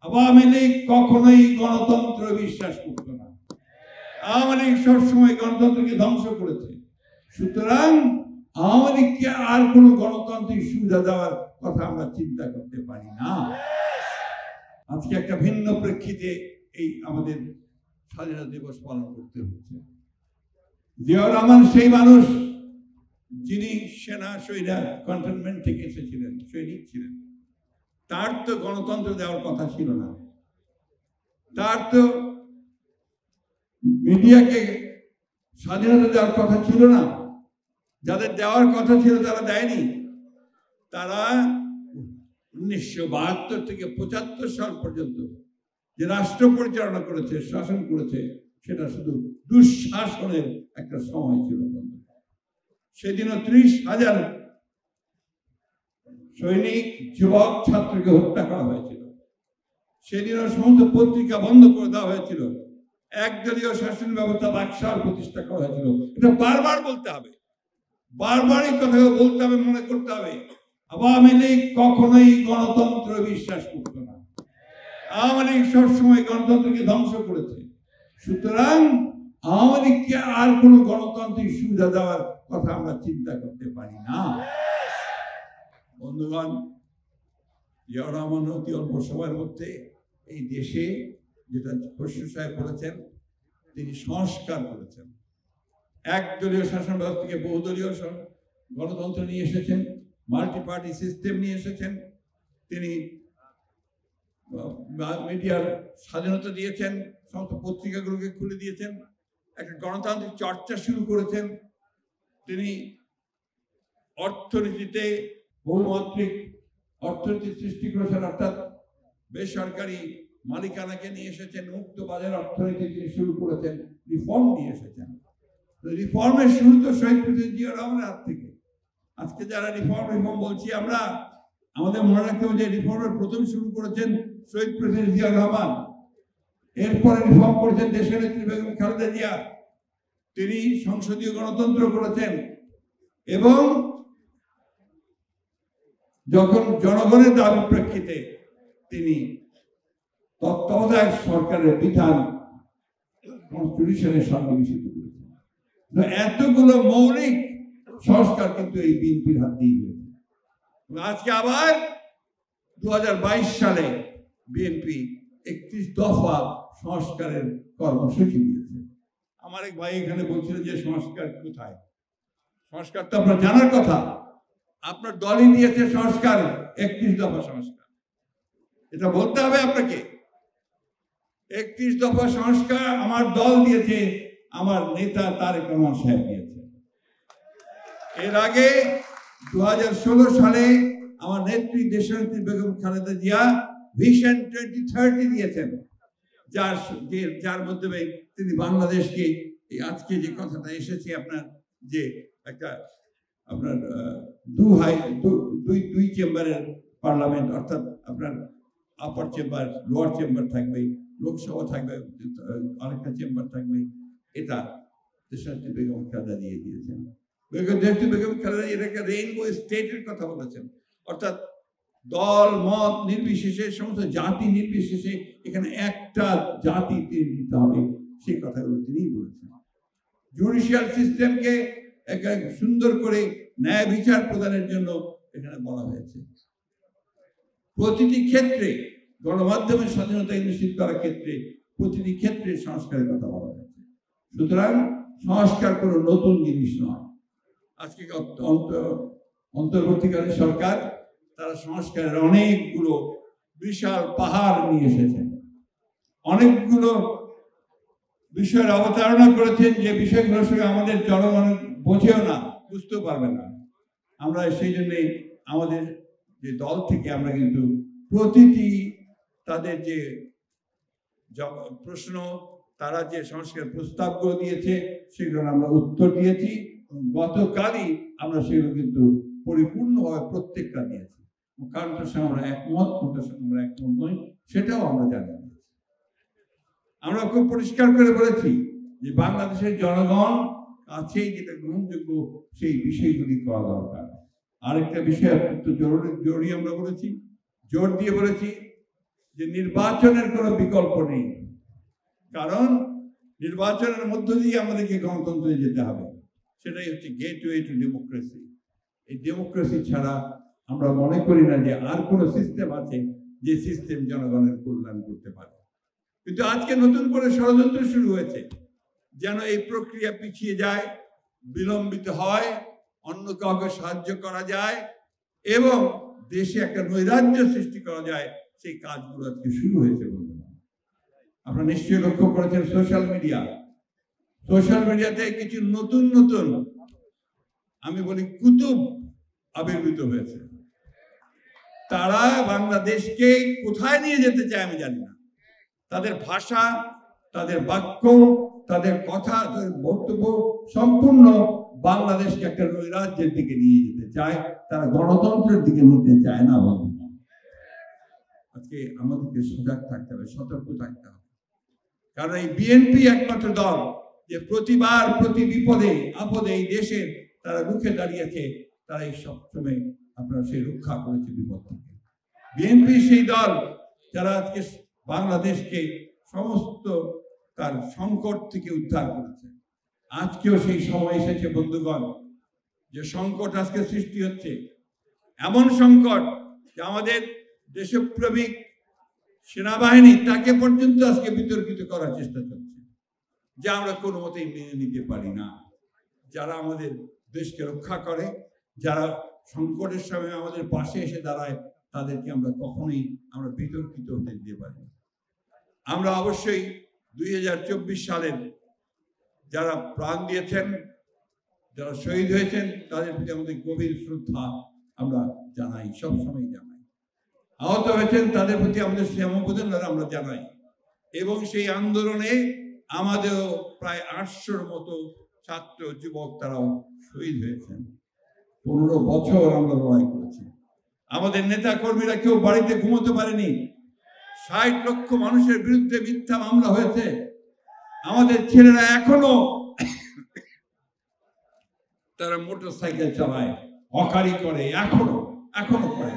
আওয়ামী লীগ কখনোই গণতন্ত্র বিশ্বাস করত না। আওয়ামী লীগ সবসময় গণতন্ত্রকে ধ্বংস করেছে। সুতরাং আওয়ামী লীগকে আর কোনো গণতান্ত্রিক সুবিধা দেওয়ার কথা আমরা চিন্তা করতে পারি না। আজকে একটা ভিন্ন প্রেক্ষিতে এই আমাদের স্বাধীনতা দিবস পালন করতে হচ্ছে। জিয়াউর রহমান সেই মানুষ যিনি সেনা কন্টেনমেন্ট থেকে এসেছিলেন, সৈনিক ছিলেন। তার তো গণতন্ত্র দেওয়ার কথা ছিল না, তার তো মিডিয়াকে স্বাধীনতা দেওয়ার কথা ছিল না। যাদের দেওয়ার কথা ছিল তারা দেয়নি। তারা 1972 থেকে 75 সাল পর্যন্ত যে রাষ্ট্র পরিচালনা করেছে, শাসন করেছে, সেটা শুধু দুঃশাসনের একটা সময় ছিল। সেদিনও 30,000 সৈনিক, যুবক, ছাত্রকে হত্যা করা হয়েছিল। সেদিনও সমস্ত পত্রিকা বন্ধ করে দেওয়া হয়েছিল। একদলীয় শাসন ব্যবস্থা বাকশাল প্রতিষ্ঠা করা হয়েছিল। এটা বারবার বলতে হবে, বারবারই কথা বলতে হবে, মনে করতে হবে। আওয়ামী লীগ কখনোই গণতন্ত্র বিশ্বাস করত না। আওয়ামী লীগ সবসময় গণতন্ত্রকে ধ্বংস করেছে। সুতরাং আওয়ামী লীগকে আর কোনো গণতান্ত্রিক সুবিধা দেওয়ার কথা আমরা চিন্তা করতে পারি না। বন্ধুগণ, জিয়াউর রহমান অতি অল্প সময়ের মধ্যে এই দেশে, যেটা খসরু সাহেব বলেছেন, তিনি সংস্কার করেছেন। একদলীয় শাসন ব্যবস্থা থেকে বহুদলীয় গণতন্ত্র নিয়ে এসেছেন, মাল্টি পার্টি সিস্টেম নিয়ে এসেছেন। তিনি মিডিয়ার স্বাধীনতা দিয়েছেন, সমস্ত পত্রিকাগুলোকে খুলে দিয়েছেন, একটা গণতান্ত্রিক চর্চা শুরু করেছেন। তিনি অর্থনীতিতে বহুমাত্রিক অর্থনীতি সৃষ্টি করেছেন, অর্থাৎ বেসরকারি মালিকানাকে নিয়ে এসেছেন, মুক্ত বাজার অর্থনীতি তিনি শুরু করেছেন, রিফর্ম নিয়ে এসেছেন। রিফর্মের শুরু তো শহীদ প্রেসিডেন্ট জিয়াউর রহমানের হাত থেকে। আজকে যারা রিফর্ম বলছি আমরা, আমাদের মনে রাখতে হবে যে রিফর্মের প্রথম শুরু করেছেন শহীদ প্রেসিডেন্ট জিয়াউর রহমান। এরপরে রিফর্ম করেছেন দেশের নেত্রী বেগম খালেদা জিয়া। তিনি সংসদীয় গণতন্ত্র করেছেন এবং যখন জনগণের দাবির প্রেক্ষিতে তিনি তত্ত্বাবধায়ক সরকারের বিধান কনস্টিটিউশনের সঙ্গে মিশিত করেছেন। এতগুলো মৌলিক সংস্কার কিন্তু এই বিএনপির হাত দিয়ে হয়েছে। আজকে আবার 2022 সালে বিএনপি 31 দফা সংস্কারের কর্মসূচি দিয়েছে। আমার এক ভাই এখানে বলছিলেন যে সংস্কার কোথায়? সংস্কার তো আপনার জানার কথা। আপনার দলই দিয়েছে সংস্কার, 31 দফা সংস্কার। এটা বলতে হবে আপনাকে। 31 দফা সংস্কার আমার দল দিয়েছে, আমার নেতা তারেক রহমান সাহেব দিয়েছে। এর আগে 2016 সালে আমার নেত্রী দেশনেত্রী বেগম খালেদা জিয়া ভিশন 2030 দিয়েছেন, যার মাধ্যমে তিনি বাংলাদেশকে আজকে যে কথাটা এসেছে আপনার, যে একটা আপনার দুই চেম্বারের পার্লামেন্ট, অর্থাৎ আপনার আপার চেম্বার, লোয়ার চেম্বার থাকবে, লোকসভা থাকবে, আরেকটা চেম্বার থাকবে। এটা দেশনেত্রী বেগম খালেদা দিয়ে দিয়েছেন। দেশনেত্রী বেগম খালেদা এটাকে রেইনবো স্টেটের কথা বলেছেন, অর্থাৎ দল মত নির্বিশেষে, সমস্ত জাতি নির্বিশেষে এখানে একটা জাতি নিতে হবে, সেই কথাগুলো তিনিই বলেছেন। জুডিশিয়াল সিস্টেমকে সুন্দর করে ন্যায় বিচার প্রদানের জন্য এখানে বলা হয়েছে। প্রতিটি ক্ষেত্রে গণমাধ্যমের স্বাধীনতা নিশ্চিত করার ক্ষেত্রে প্রতিটি ক্ষেত্রে সংস্কারের কথা বলা হয়েছে। সুতরাং সংস্কার কোনো নতুন জিনিস নয়। আজকে অন্তর্বর্তীকালীন সরকার তারা সংস্কারের অনেকগুলো বিশাল পাহাড় নিয়ে এসেছেন, অনেকগুলো বিষয়ের অবতারণা করেছেন, যে বিষয়গুলোর সঙ্গে আমাদের জনগণ বোঝেও না, বুঝতেও পারবে না। আমরা সেই জন্যে আমাদের যে দল থেকে আমরা কিন্তু প্রতিটি তাদের যে প্রশ্ন, তারা যে সংস্কার প্রস্তাবগুলো দিয়েছে সেগুলো আমরা উত্তর দিয়েছি। গতকালই আমরা সেগুলো কিন্তু পরিপূর্ণভাবে প্রত্যেকটা দিয়েছি। কারণটার সঙ্গে আমরা একমত, কোনটার সঙ্গে আমরা একমত নই, সেটাও আমরা জানি। আমরা খুব পরিষ্কার করে বলেছি যে বাংলাদেশের জনগণ কাছেই যেটা গ্রহণযোগ্য সেই বিষয়গুলি করা দরকার। আরেকটা বিষয় অত্যন্ত জরুরি আমরা বলেছি, জোর দিয়ে বলেছি যে নির্বাচনের কোনো বিকল্প নেই, কারণ নির্বাচনের মধ্য দিয়ে আমাদেরকে গণতন্ত্রে যেতে হবে। সেটাই হচ্ছে গেটওয়ে টু ডেমোক্রেসি। এই ডেমোক্রেসি ছাড়া আমরা মনে করি না যে আর কোনো সিস্টেম আছে যে সিস্টেম জনগণের কল্যাণ করতে পারে। কিন্তু আজকে নতুন করে ষড়যন্ত্র শুরু হয়েছে যেন এই প্রক্রিয়া পিছিয়ে যায়, বিলম্বিত হয়, অন্য কাউকে সাহায্য করা যায় এবং দেশে একটা নৈরাজ্য সৃষ্টি করা যায়, সেই কাজগুলো আজকে শুরু হয়েছে। বন্ধুরা, আপনারা নিশ্চয়ই লক্ষ্য করেছেন সোশ্যাল মিডিয়াতে কিছু নতুন নতুন আমি বলি কুতুব আবির্ভূত হয়েছে। তারা বাংলাদেশকে কোথায় নিয়ে যেতে চায় আমি জানি না। তাদের ভাষা, তাদের বাক্য, তাদের কথা, তাদের বক্তব্য সম্পূর্ণ বাংলাদেশকে একটা নৈরাজ্যের দিকে নিয়ে যেতে চায়, তারা গণতন্ত্রের দিকে নিতে চায় না। বন্ধু, আজকে আমাদেরকে সজাগ থাকতে হবে, সতর্ক থাকতে হবে, কারণ এই বিএনপি একমাত্র দল যে প্রতিবার প্রতি বিপদে আপদে এই দেশের তারা রুখে দাঁড়িয়েছে, তারা এই সবসময় আপনারা সেই রক্ষা করেছে বিপদ থেকে। বিএনপি সেই দল যারা আজকে বাংলাদেশকে সমস্ত তার সংকট থেকে উদ্ধার করেছে। আজকেও সেই সময় এসেছে বন্ধুগণ, যে সংকট আজকে সৃষ্টি হচ্ছে, এমন সংকট যে আমাদের দেশপ্রেমিক সেনাবাহিনী তাকে পর্যন্ত আজকে বিতর্কিত করার চেষ্টা চলছে, যা আমরা কোনো মতেই মেনে নিতে পারি না। যারা আমাদের দেশকে রক্ষা করে, যারা সংকটের সময় আমাদের পাশে এসে দাঁড়ায়, তাদেরকে আমরা কখনোই বিতর্কিত হতে দিতে পারি না। আমরা অবশ্যই 2024 সালের যারা প্রাণ দিয়েছেন, যারা শহীদ হয়েছেন, তাদের প্রতি আমাদের গভীর শ্রদ্ধা আমরা জানাই, সবসময় জানাই। আহত হয়েছেন তাদের প্রতি আমাদের সমবেদনা আমরা জানাই। এবং সেই আন্দোলনে আমাদেরও প্রায় 800-র মতো ছাত্র যুবক তারাও শহীদ হয়েছেন। 15 বছর আমরা লড়াই করেছি। আমাদের নেতা কর্মীরা কেউ বাড়িতে ঘুমোতে পারেনি। 60 লক্ষ মানুষের বিরুদ্ধে মিথ্যা মামলা হয়েছে। আমাদের ছেলেরা এখনো তারা মোটরসাইকেল চালায়, হকারি করে, এখনো করে।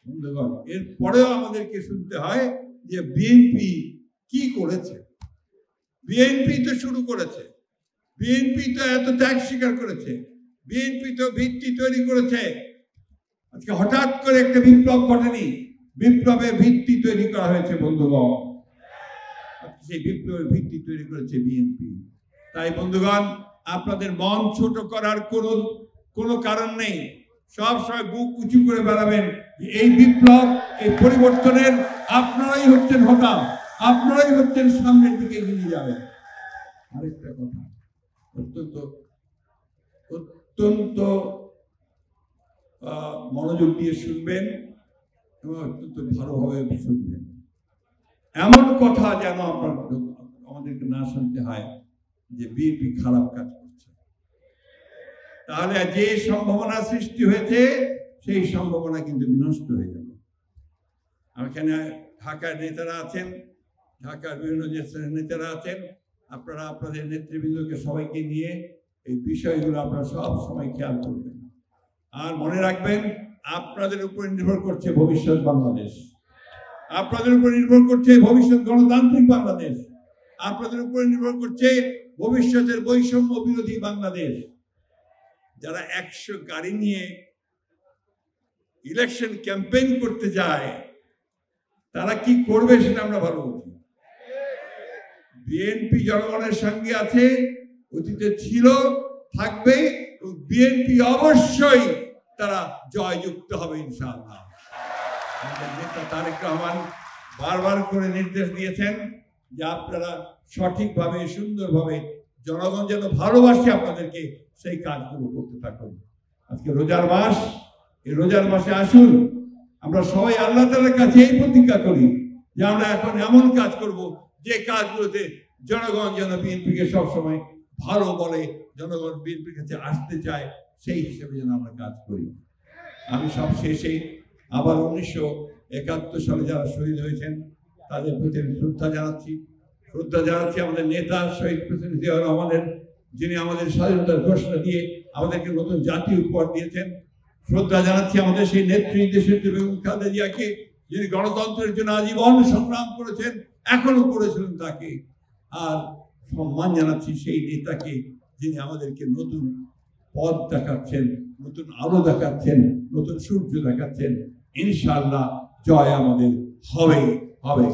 বন্ধুগণ, এরপরেও আমাদেরকে শুনতে হয় যে বিএনপি কি করেছে। বিএনপি তো শুরু করেছে, বিএনপি তো এত ত্যাগ স্বীকার করেছে, বিএনপি তো ভিত্তি তৈরি করেছে। আজকে হঠাৎ করে একটা বিপ্লব ঘটেনি, বিপ্লবের ভিত্তি তৈরি করা হয়েছে বন্ধুগণ। সেই বিপ্লবের ভিত্তি তৈরি করেছে বিএনপি। তাই বন্ধুগণ, আপনাদের মন ছোট করার কোনো কারণ নেই। সবসময় বুক উঁচু করে বেড়াবেন। এই বিপ্লব, এই পরিবর্তনের আপনারাই হচ্ছেন হোতা, আপনারাই হচ্ছেন সামনের দিকে এগিয়ে যাবেন। আরেকটা কথা অত্যন্ত মনোযোগ দিয়ে শুনবেন এবং অত্যন্ত ভালোভাবে শুনবেন। এমন কথা যেন আমাদেরকে না শুনতে হয় যে বিএনপি খারাপ কাজ করছে। তাহলে যে সম্ভাবনা সৃষ্টি হয়েছে সেই সম্ভাবনা কিন্তু বিনষ্ট হয়ে যাবে। এখানে ঢাকার নেতারা আছেন, ঢাকার বিভিন্ন দেশের নেতারা আছেন, আপনারা আপনাদের নেতৃবৃন্দকে সবাইকে নিয়ে এই বিষয়গুলো আপনারা সব সময় খেয়াল করবেন। আর মনে রাখবেন, আপনাদের উপর নির্ভর করছে ভবিষ্যৎ বাংলাদেশ, আপনাদের উপর নির্ভর করছে ভবিষ্যৎ গণতান্ত্রিক বাংলাদেশ, আপনাদের উপর নির্ভর করছে ভবিষ্যতের বৈষম্য বিরোধী বাংলাদেশ। যারা 100 গাড়ি নিয়ে ইলেকশন ক্যাম্পেইন করতে যায়, তারা কি করবে সেটা আমরা ভালো বুঝি। বিএনপি জনগণের সঙ্গে আছে, অতীতে ছিল, থাকবে। বিএনপি অবশ্যই তারা জয়যুক্ত হবে ইনশাআল্লাহ। নেতা তারেক রহমান বারবার করে নির্দেশ দিয়েছেন যে আপনারা সঠিকভাবে, সুন্দরভাবে, জনগণ যেন ভালোবাসে আপনাদেরকে, সেই কাজগুলো করতে থাকুন। আজকে রোজার মাস, এই রোজার মাসে আসুন আমরা সবাই আল্লাহ তাআলার কাছে এই প্রতিজ্ঞা করি যে আমরা এখন এমন কাজ করব যে কাজগুলোতে জনগণ যেন বিএনপিকে সবসময় ভালো বলে, জনগণ বিএনপির কাছে আসতে চায়, সেই হিসেবে যেন আমরা কাজ করি। আমি সব শেষে আবার 1971 সালে যারা শহীদ হয়েছেন তাদের প্রতি আমি শ্রদ্ধা জানাচ্ছি আমাদের নেতা শহীদ প্রেসিডেন্ট জিয়াউর রহমানের, যিনি আমাদের স্বাধীনতার ঘোষণা দিয়ে আমাদেরকে নতুন জাতীয় উপহার দিয়েছেন। শ্রদ্ধা জানাচ্ছি আমাদের সেই নেত্রী দেশনেত্রী বেগম খালেদা জিয়াকে, যিনি গণতন্ত্রের জন্য আজীবন সংগ্রাম করেছেন, এখনো করেছিলেন, তাকে আর সম্মান জানাচ্ছি সেই নেতাকে যিনি আমাদেরকে নতুন পথ দেখাচ্ছেন, নতুন আলো দেখাচ্ছেন, নতুন সূর্য দেখাচ্ছেন। ইনশাআল্লাহ জয় আমাদের হবে হবে।